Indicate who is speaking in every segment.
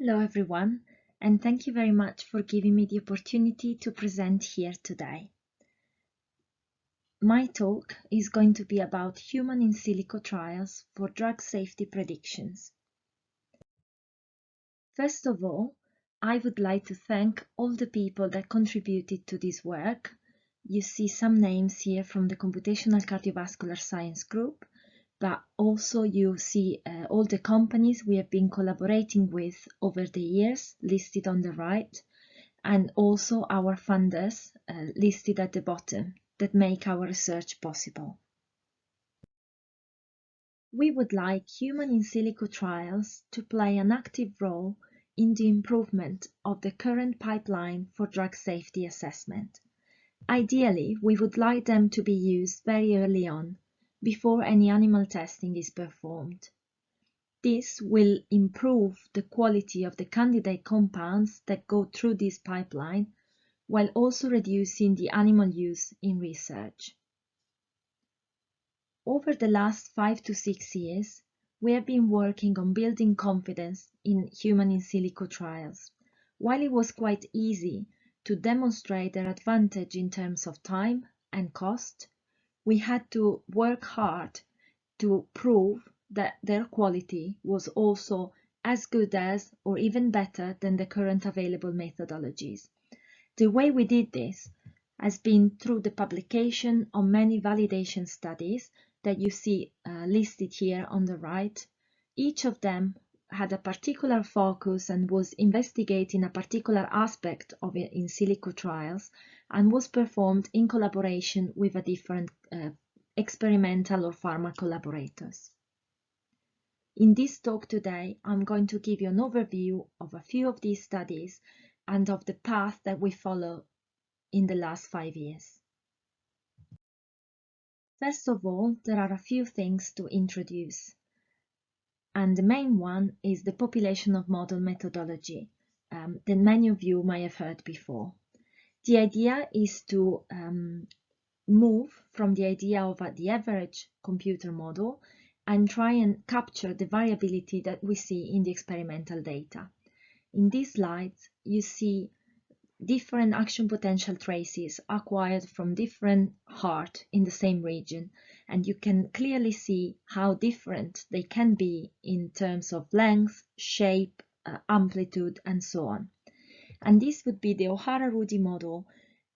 Speaker 1: Hello everyone, and thank you very much for giving me the opportunity to present here today. My talk is going to be about human in silico trials for drug safety predictions. First of all, I would like to thank all the people that contributed to this work. You see some names here from the Computational Cardiovascular Science group, but also you see all the companies we have been collaborating with over the years, listed on the right, and also our funders listed at the bottom that make our research possible. We would like human in silico trials to play an active role in the improvement of the current pipeline for drug safety assessment. Ideally, we would like them to be used very early on, before any animal testing is performed. This will improve the quality of the candidate compounds that go through this pipeline, while also reducing the animal use in research. Over the last 5 to 6 years, we have been working on building confidence in human in silico trials. While it was quite easy to demonstrate their advantage in terms of time and cost, we had to work hard to prove that their quality was also as good as or even better than the current available methodologies. The way we did this has been through the publication of many validation studies that you see listed here on the right. Each of them had a particular focus and was investigating a particular aspect of in silico trials and was performed in collaboration with a different experimental or pharma collaborators. In this talk today, I'm going to give you an overview of a few of these studies and of the path that we follow in the last 5 years. First of all, there are a few things to introduce, and the main one is the population of model methodology that many of you may have heard before. The idea is to move from the idea of the average computer model and try and capture the variability that we see in the experimental data. In these slides, you see different action potential traces acquired from different heart in the same region, and you can clearly see how different they can be in terms of length, shape, amplitude, and so on. And this would be the O'Hara-Rudy model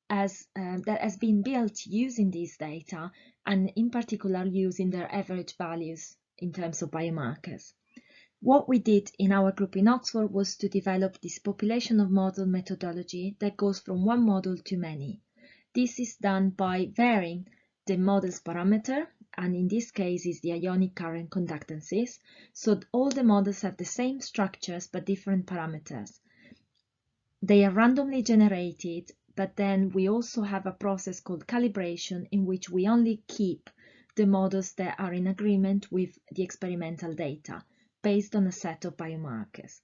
Speaker 1: that has been built using these data, and in particular using their average values in terms of biomarkers. What we did in our group in Oxford was to develop this population of model methodology that goes from one model to many. This is done by varying the model's parameter, and in this case is the ionic current conductances, so all the models have the same structures but different parameters. They are randomly generated, but then we also have a process called calibration in which we only keep the models that are in agreement with the experimental data, based on a set of biomarkers.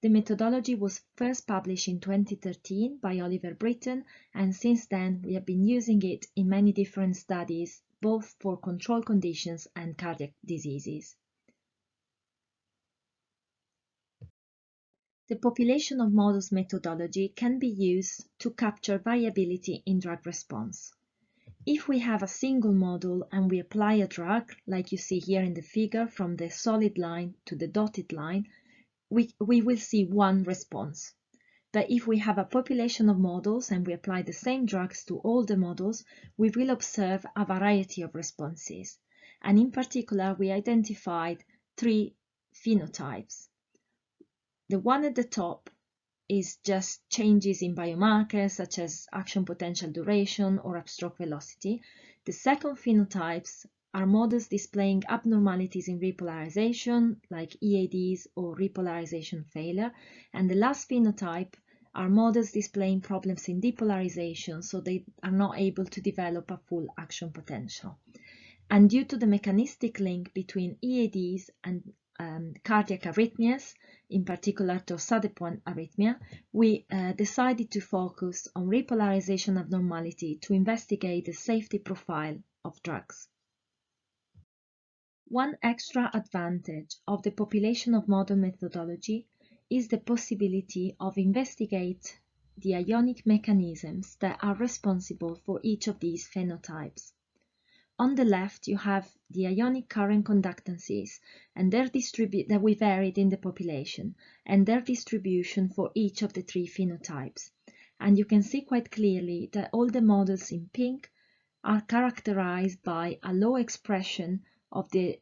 Speaker 1: The methodology was first published in 2013 by Oliver Britton, and since then we have been using it in many different studies, both for control conditions and cardiac diseases. The population of models methodology can be used to capture variability in drug response. If we have a single model and we apply a drug, like you see here in the figure from the solid line to the dotted line, we will see one response. But if we have a population of models and we apply the same drugs to all the models, we will observe a variety of responses. And in particular, we identified 3 phenotypes. The one at the top is just changes in biomarkers such as action potential duration or upstroke velocity. The second phenotypes are models displaying abnormalities in repolarization like EADs or repolarization failure, and the last phenotype are models displaying problems in depolarization, so they are not able to develop a full action potential. And due to the mechanistic link between EADs and cardiac arrhythmias, in particular Torsades-de-Pointes arrhythmia, we decided to focus on repolarization abnormality to investigate the safety profile of drugs. One extra advantage of the population of model methodology is the possibility of investigate the ionic mechanisms that are responsible for each of these phenotypes. On the left, you have the ionic current conductances and their that we varied in the population and their distribution for each of the three phenotypes. And you can see quite clearly that all the models in pink are characterized by a low expression of the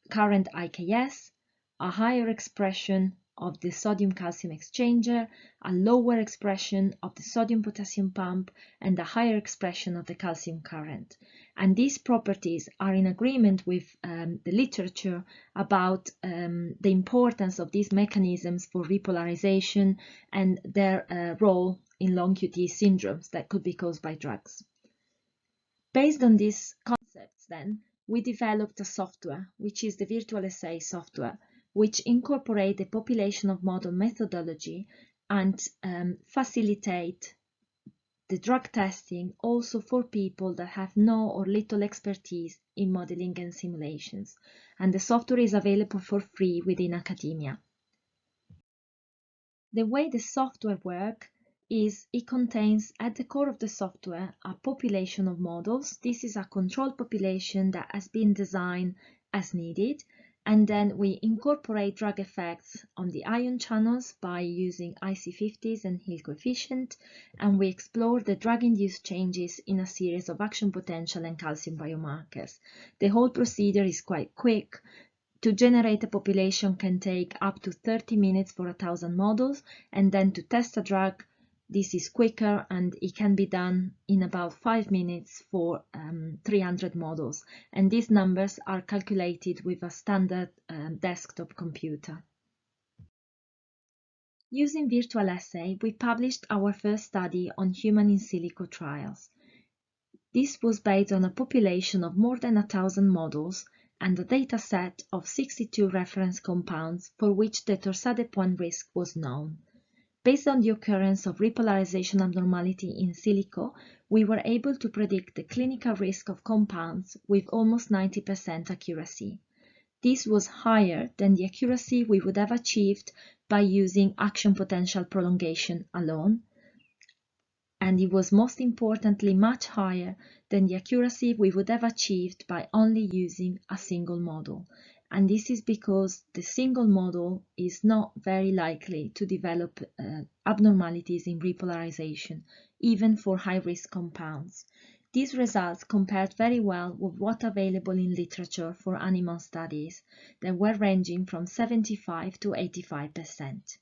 Speaker 1: current IKS, a higher expression of the sodium-calcium exchanger, a lower expression of the sodium-potassium pump, and a higher expression of the calcium current. And these properties are in agreement with the literature about the importance of these mechanisms for repolarization and their role in long QT syndromes that could be caused by drugs. Based on these concepts, then, we developed a software, which is the virtual assay software, which incorporate the population of model methodology and facilitate the drug testing also for people that have no or little expertise in modeling and simulations. And the software is available for free within academia. The way the software works is it contains at the core of the software a population of models. This is a control population that has been designed as needed, and then we incorporate drug effects on the ion channels by using IC50s and Hill coefficient, and we explore the drug-induced changes in a series of action potential and calcium biomarkers. The whole procedure is quite quick. To generate a population can take up to 30 minutes for 1,000 models, and then to test a drug, this is quicker and it can be done in about 5 minutes for 300 models. And these numbers are calculated with a standard desktop computer. Using virtual assay, we published our first study on human in silico trials. This was based on a population of more than 1,000 models and a data set of 62 reference compounds for which the torsades-de-pointes risk was known. Based on the occurrence of repolarization abnormality in silico, we were able to predict the clinical risk of compounds with almost 90% accuracy. This was higher than the accuracy we would have achieved by using action potential prolongation alone, and it was most importantly much higher than the accuracy we would have achieved by only using a single model. And this is because the single model is not very likely to develop abnormalities in repolarization, even for high-risk compounds. These results compared very well with what available in literature for animal studies that were ranging from 75 to 85%.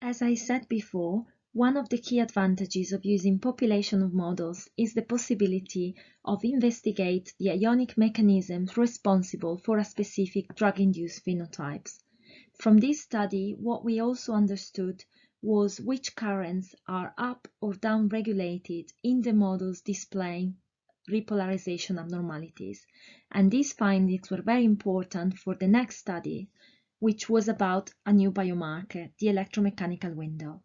Speaker 1: As I said before, one of the key advantages of using population of models is the possibility of investigate the ionic mechanisms responsible for a specific drug-induced phenotypes. From this study, what we also understood was which currents are up or down regulated in the models displaying repolarization abnormalities. And these findings were very important for the next study, which was about a new biomarker, the electromechanical window.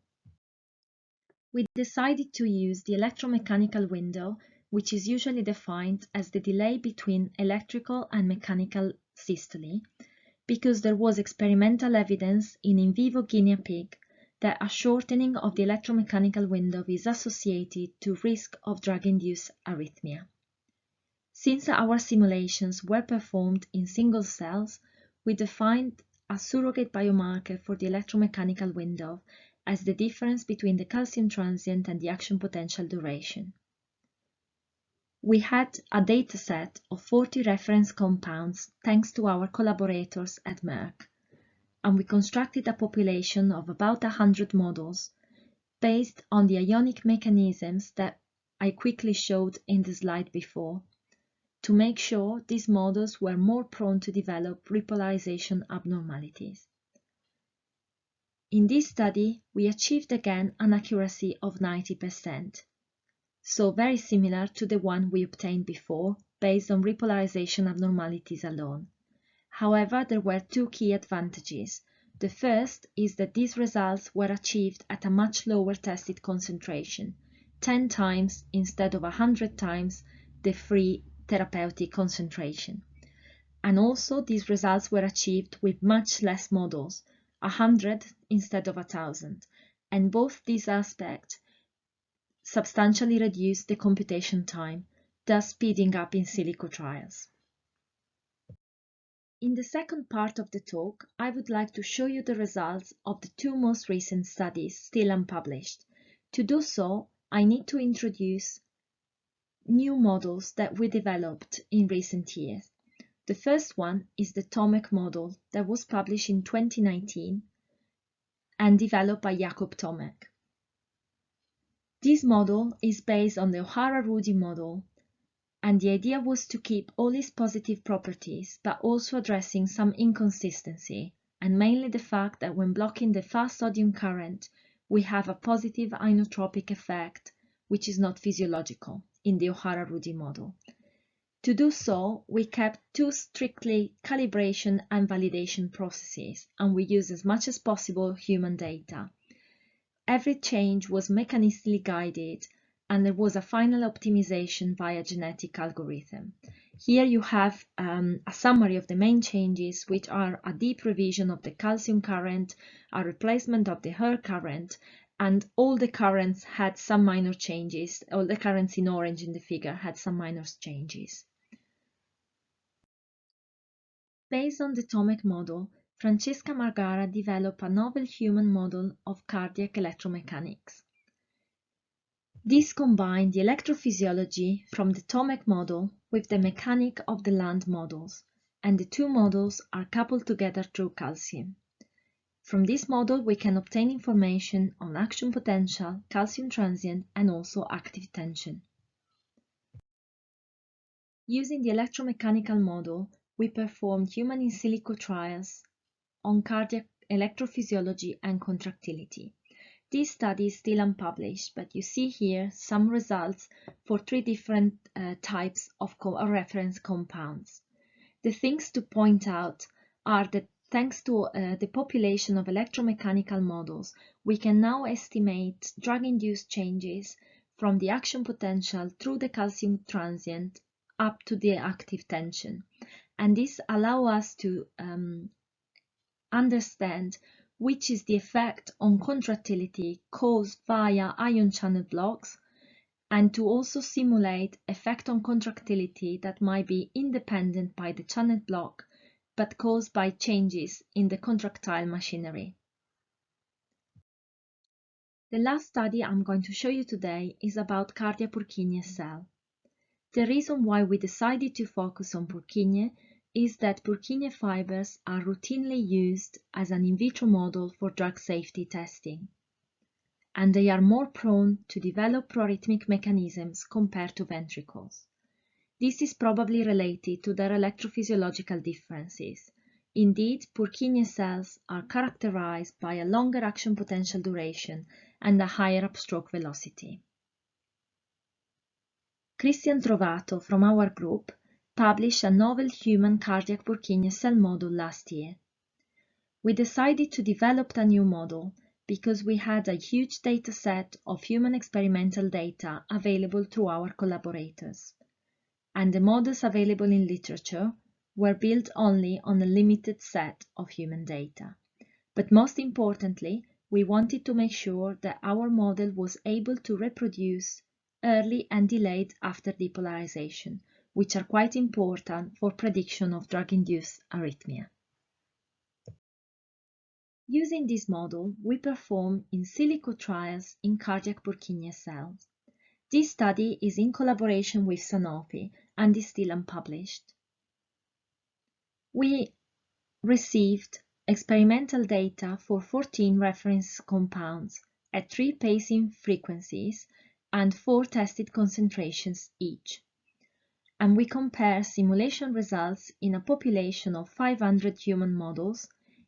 Speaker 1: We decided to use the electromechanical window, which is usually defined as the delay between electrical and mechanical systole, because there was experimental evidence in vivo guinea pig that a shortening of the electromechanical window is associated to risk of drug-induced arrhythmia. Since our simulations were performed in single cells, we defined a surrogate biomarker for the electromechanical window as the difference between the calcium transient and the action potential duration. We had a dataset of 40 reference compounds thanks to our collaborators at Merck, and we constructed a population of about 100 models based on the ionic mechanisms that I quickly showed in the slide before, to make sure these models were more prone to develop repolarization abnormalities. In this study, we achieved again an accuracy of 90%, so very similar to the one we obtained before, based on repolarization abnormalities alone. However, there were two key advantages. The first is that these results were achieved at a much lower tested concentration, 10 times instead of 100 times the free therapeutic concentration. And also these results were achieved with much less models, 100 instead of 1,000. And both these aspects substantially reduce the computation time, thus speeding up in silico trials. In the second part of the talk, I would like to show you the results of the two most recent studies still unpublished. To do so, I need to introduce new models that we developed in recent years. The first one is the TOMEC model that was published in 2019 and developed by Jakob Tomek. This model is based on the O'Hara-Rudy model, and the idea was to keep all its positive properties, but also addressing some inconsistency, and mainly the fact that when blocking the fast sodium current, we have a positive inotropic effect, which is not physiological in the O'Hara-Rudy model. To do so, we kept two strictly calibration and validation processes, and we used as much as possible human data. Every change was mechanistically guided, and there was a final optimization via genetic algorithm. Here you have a summary of the main changes, which are a deep revision of the calcium current, a replacement of the Hür current, and all the currents had some minor changes. All the currents in orange in the figure had some minor changes. Based on the TOMEC model, Francesca Margara developed a novel human model of cardiac electromechanics. This combined the electrophysiology from the TOMEC model with the mechanic of the land models, and the two models are coupled together through calcium. From this model, we can obtain information on action potential, calcium transient, and also active tension. Using the electromechanical model, we performed human in silico trials on cardiac electrophysiology and contractility. This study is still unpublished, but you see here some results for three different types of reference compounds. The things to point out are that thanks to the population of electromechanical models, we can now estimate drug-induced changes from the action potential through the calcium transient up to the active tension. And this allows us to understand which is the effect on contractility caused via ion channel blocks, and to also simulate effect on contractility that might be independent by the channel block but caused by changes in the contractile machinery. The last study I'm going to show you today is about cardiac Purkinje cell. The reason why we decided to focus on Purkinje is that Purkinje fibers are routinely used as an in vitro model for drug safety testing, and they are more prone to develop proarrhythmic mechanisms compared to ventricles. This is probably related to their electrophysiological differences. Indeed, Purkinje cells are characterized by a longer action potential duration and a higher upstroke velocity. Christian Trovato from our group published a novel human cardiac Purkinje cell model last year. We decided to develop a new model because we had a huge data set of human experimental data available through our collaborators, and the models available in literature were built only on a limited set of human data. But most importantly, we wanted to make sure that our model was able to reproduce early and delayed after depolarization, which are quite important for prediction of drug-induced arrhythmia. Using this model, we perform in silico trials in cardiac Purkinje cells. This study is in collaboration with Sanofi and is still unpublished. We received experimental data for 14 reference compounds at 3 pacing frequencies and 4 tested concentrations each. And we compare simulation results in a population of 500 human models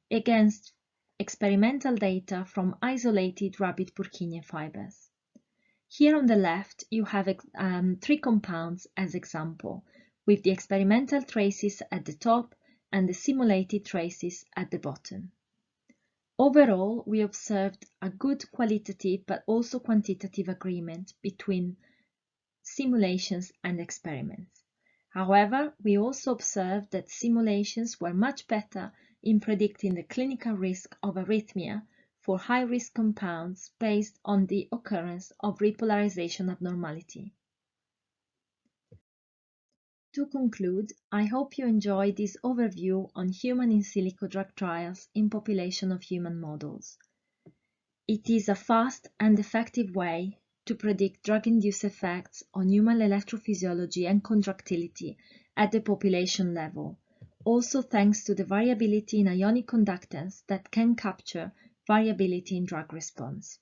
Speaker 1: against experimental data from isolated rabbit Purkinje fibers. Here on the left, you have 3 compounds as example, with the experimental traces at the top and the simulated traces at the bottom. Overall, we observed a good qualitative but also quantitative agreement between simulations and experiments. However, we also observed that simulations were much better in predicting the clinical risk of arrhythmia for high-risk compounds based on the occurrence of repolarization abnormality. To conclude, I hope you enjoyed this overview on human in silico drug trials in population of human models. It is a fast and effective way to predict drug-induced effects on human electrophysiology and contractility at the population level, also thanks to the variability in ionic conductance that can capture variability in drug response.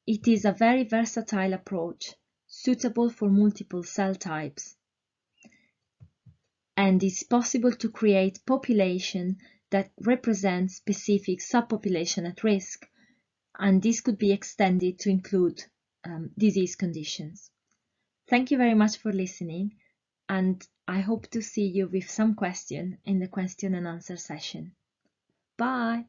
Speaker 1: It is a very versatile approach, suitable for multiple cell types, and it's possible to create population that represent specific subpopulation at risk, and this could be extended to include disease conditions. Thank you very much for listening, and I hope to see you with some question in the question and answer session. Bye!